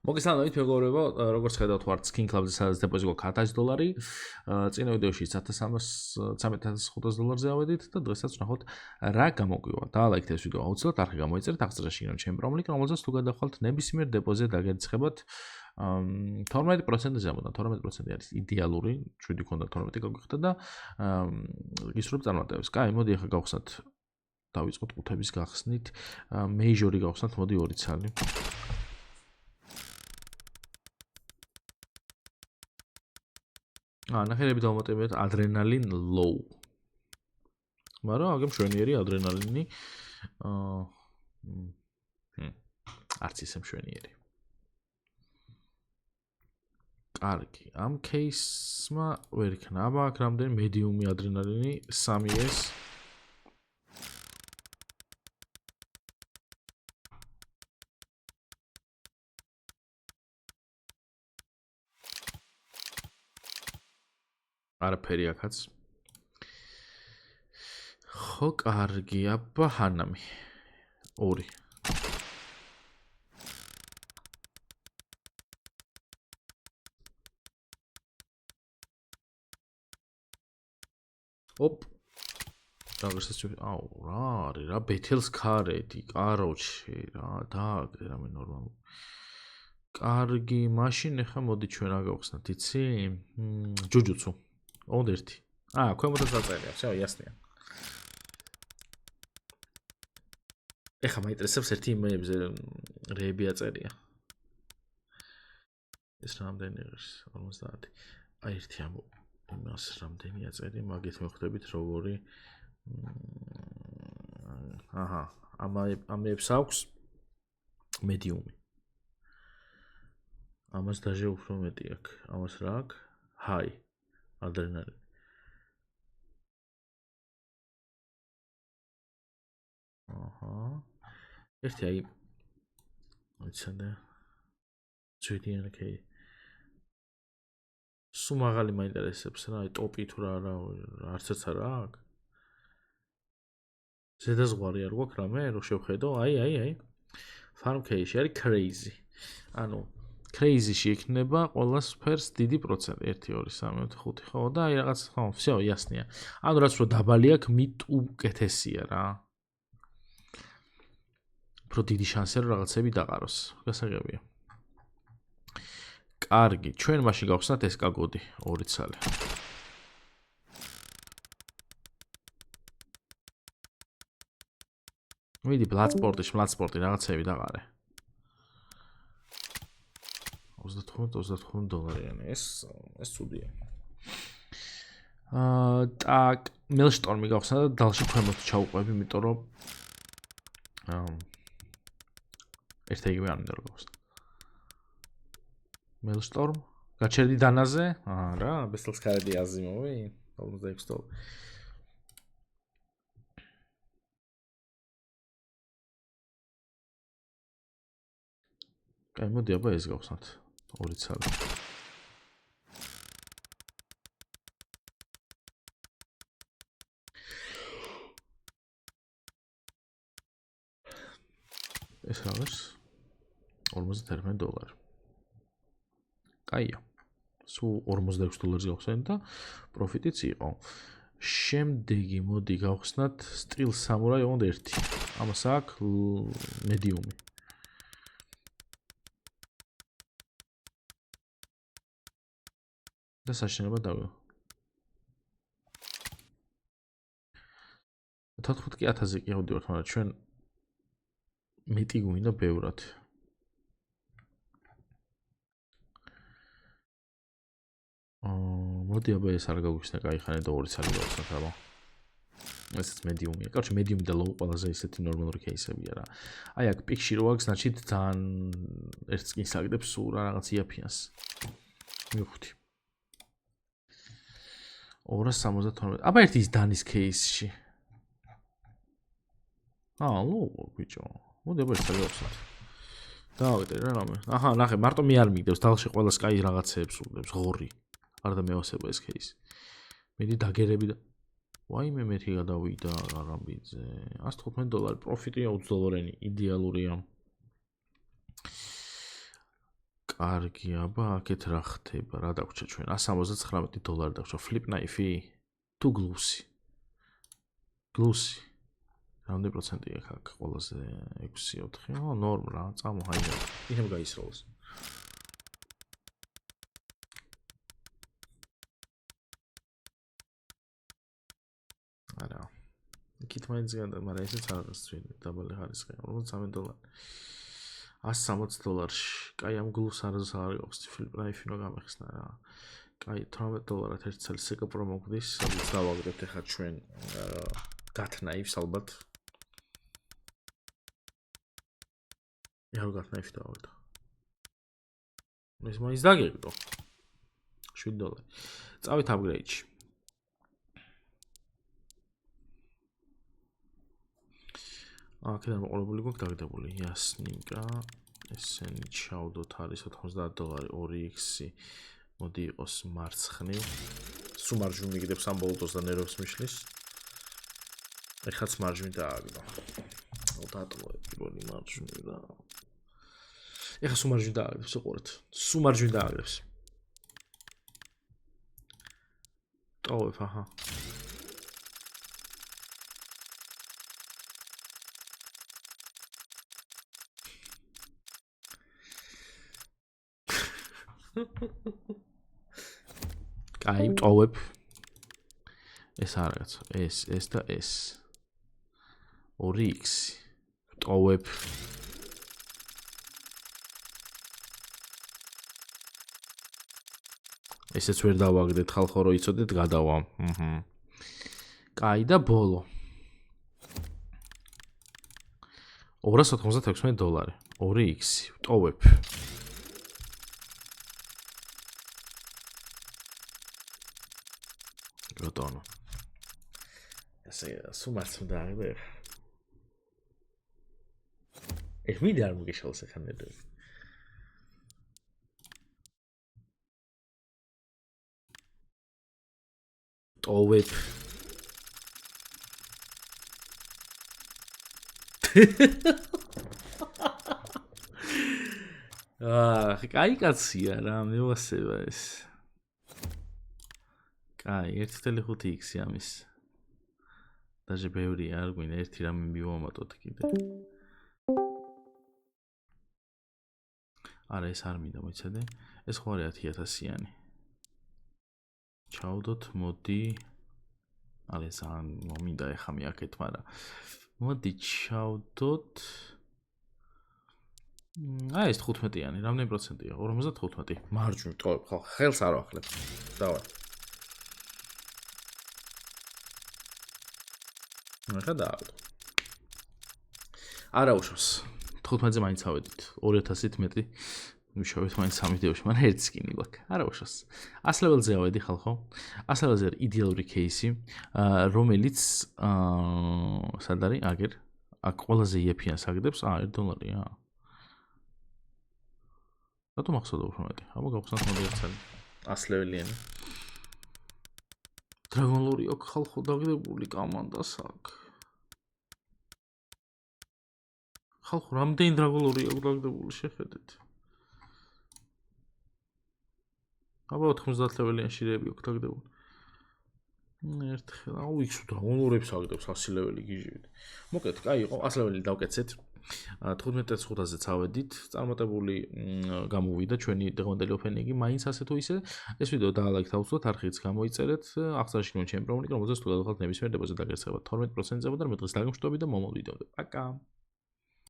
მოგესალმებით მეგობრებო, როგორც ხედავთ ვართ Skin Club-ზე, სადაც დეპოზიტი გვაქვს $1000. წინა ვიდეოში $13,500 ავედით და დღესაც ვნახოთ რა გამოგვივა. დაალაიქეთ ეს ვიდეო აუცილებლად, არხი გამოიწერეთ, აღწერაში იქნება ჩემი პრომლინკი, რომელზეც თუ გადახვალთ ნებისმიერ დეპოზიტზე დაგერიცხებათ 12% ზემოდან, 12% არის იდეალური, 7 ქონდა 12 გაგვიხდა და გისურვებ წარმატებებს. კაი, მოდი ახლა გავხსნათ დავიწყოთ ყუთების გახსნით. მეიჟორი გავხსნათ, მოდი 2 ცალი. ნახევრები დავმატებიათ ადრენალინ low. მაგრამ აგე მშვენიერი ადრენალინი არც ისე მშვენიერი. კარგი, ამ кейსმა ვერ იქნა. აბა აქ რამდენი მედიუმი ადრენალინი 3S. არაფერი აქაც. ხო, კარგი, აბა ჰანამი. 2. ოპ. დაგესწრები. აუ, რა არის? რა ბეთელს ქარედი, კაროჩე, რა დააგდე რამე ნორმალური. კარგი, მაშინ ახლა მოდი ჩვენ რა გავხსნათ, იცი? ჯუჯუცუ. ოღონდ 1. ქვემოდაც დაწერია, всё, ясно. ეხლა მაინტერესებს ერთი იმეებზე რეები აწერია. ეს რამდენი არის? 50. აი 1 ამ იმას რამდენი აწერია, მაგით მივხვდებით როგორი აჰა, ამებს აქვს მედიუმი. ამას დაჟე უფრო მეტი აქვს. ამას რა აქვს? ჰაი. ადრენალინი. აჰა. ერთი აი ვიცადე. ძვირიანი კეი. სულ მაღალი მაინტერესებს რა, აი ტოპი თუ რა არც ერთს არა აქვს. ზედაზღვარი არ გვაქვს რამე, რო შევხედო? აი. Farm case-ში არის crazy. ანუ crazy-ში იქნება ყველა სფერს დიდი პროცენტი 1 2 3 4 5 ხო და აი რაღაც ხო, всё, ясно. ანუ რაც რო დაბალი აქვს, მით უკეთესია რა. უფრო დიდი შანსია რომ რაღაცები დაყაროს. გასაგებია. კარგი, ჩვენ მაშინ გავხსნათ ეს კაგოდი 2 ცალი. მიდი ბლადსპორტი რაღაცები დაყარე. $25 ეს ცუდია. так, მელშტორმი გავხსნა და დალში ქვემოთ ჩავუყვები, იმიტომ რომ ერთ იგივე არ მინდა რომ გავხსნა. მელშტორმ, გაჩერდი დანაზე? რა, ბესელს ქარედი აზიმოვი? $56. კაი, მოდი აბა ეს გავხსნათ. 2 ცალი. ეს არის $51. კაია. სულ $46 გავხსენეთ და პროფიტიც იყო. შემდეგი მოდი გავხსნათ Steel Samurai on 1. ამას აქვს მედიუმი. და საშინება დავიღო. 14,000 კი ავდივართ, მაგრამ ჩვენ მეტი გვინდა ბევრად. მოდი აბა ეს არ გაგვიხსნა, кайხანე და 2 ცალი გავხსნათ აბა. ესეც მედიუმია. კაცო მედიუმი და low ყველაზე ისეთი ნორმალური кейსებია რა. აი აქ პიკში რო აქვს, значит ძალიან ერთ სკინს აგდებს სულ რა რაღაც იაფიანს. მივხვდი. 272. აბა ერთი ის დანის кейსში. low ბიჭო. მოდი აბა ეს გავხსნათ. დავაგდე რა რამე. აჰა, ნახე, მარტო მე არ მიგდებს, დალში ყველა სკაი რაღაცეებს უყდებს, ღორი. არ და მეოსება ეს кейსი. მიდი დაგერები და ვაიმე მეთი გადავიდა არამბიძე. $115 პროფიტია $20 იდეალურია. კარგი, აბა, აქეთ რა ხდება? რა დაგვრჩა ჩვენ? $179 დაგვრჩა flip knife-ი თუ glue-ი? Glue-ი. რამდენი პროცენტია აქ ყველაზე 6-4? ნორმა რა, წამო ჰაინდა. იქნებ გაისროლოს. არა. იქით მაინც განდა, მაგრამ ესეც არის ძველი, დაბალი ხარისხი, $43. $160. კაი, ამ გლუს არის flip knife-ი რო გამეხსნა რა. კაი, $18 ერთ წელი სეკაპრო მოგდის, სადაც დავაგრებთ ახლა ჩვენ gut knife-ს ალბათ. gut knife-ი დავაგრებთ. ეს მაინც დაგეგდო. $7. წავით upgrade-ში. აქედან მოყოლებული გვაქვს დაგდებული იასნიკა, ესენი ჩავდოთ არის $90, 2x-ი მოდი იყოს მარცხნივ. სულ მარჯვნივ მიგდებს ამ ბოლტოს და ნერვებს მიშლის. ეხაც მარჯვნივ დააგდო. დატოვე პირველი მარჯვნივ და ეხა სულ მარჯვნივ დააგდებს, უყურეთ. სულ მარჯვნივ დააგდებს. ტოვებ, აჰა. კაი, ტოვებ. ეს არის ეს და ეს. 2x. ტოვებ. ესეც ვერ დავაგდეთ ხალხო რო იცოდეთ გადავა. კაი და ბოლო. $296. 2x. ტოვებ. Готово. Я суммарно დააგდე. ეს მიდე არ მოგეშალოს ახანები. ტოვებ. კაი კაცია რა, მევასება ეს. კაი, 1.5x-ი ამის. დაჟე ბევრია, არ გვინდა ერთი რამე მივამატოთ კიდე. არა, ეს არ მინდა, მოიცადე. ეს ხო არის 10,000-იანი. ჩავდოთ, მოდი. არა, ეს არ მინდა ეხა მიაკეთ, მაგრამ მოდი ჩავდოთ. აი, ეს 15-იანი, რამდენი პროცენტია? 55. მარჯვნივ ტოვებ, ხო, ხელს არ ვახლებ. დავარ. ახლა დააგდო. არა უშავს. 15-ზე მაინც ავედით. 2000-ით მეტი. მიშოვეთ მაინც 3 ვიდეოში, მაგრამ ერთს კიდე გვაქვს. არა უშავს. 100 level-ზე ავედი ხალხო. 100 level-ზე იდეალური кейსი, რომელიც სად არის? აგერ. აქ ყველაზე იეფიანს აგდებს. $1. რატომ ახსოვდა უფრო მეტი? აბა გავხსნათ მოდი ერთ წელი. 100 level-იანი. Dragon Lore აქვს ხალხო დაგდებული კომანდას აქ. ხალხო რამდენი Dragon Lore აქვს დაგდებული შეხედეთ. აბა 90 level-იანი შირები აქვს დაგდებული. ერთხელ აუ იქ Dragon Lore-ებს აგდებს 100 level-ი გიჟივით. მოკეთ, კაი იყო 100 level-ი დავკეცეთ. 15.5-აზეც ავედით, წარმატებული გამოვიდა ჩვენი დღევანდელი ოფენინგი, მაინც ასე თუ ისე. ეს ვიდეო დაალაიქეთ, აუცილებლად არხიც გამოიწერეთ. აღსანიშნავია ჩემი პრომო ლინკი, რომელზეც თუ გადავხალთ ნებისმიერ დებოზე დაგერცხებათ 12%-ზე და მე დღეს დაგემშვიდობი და მომავალ ვიდეომდე. პაკა.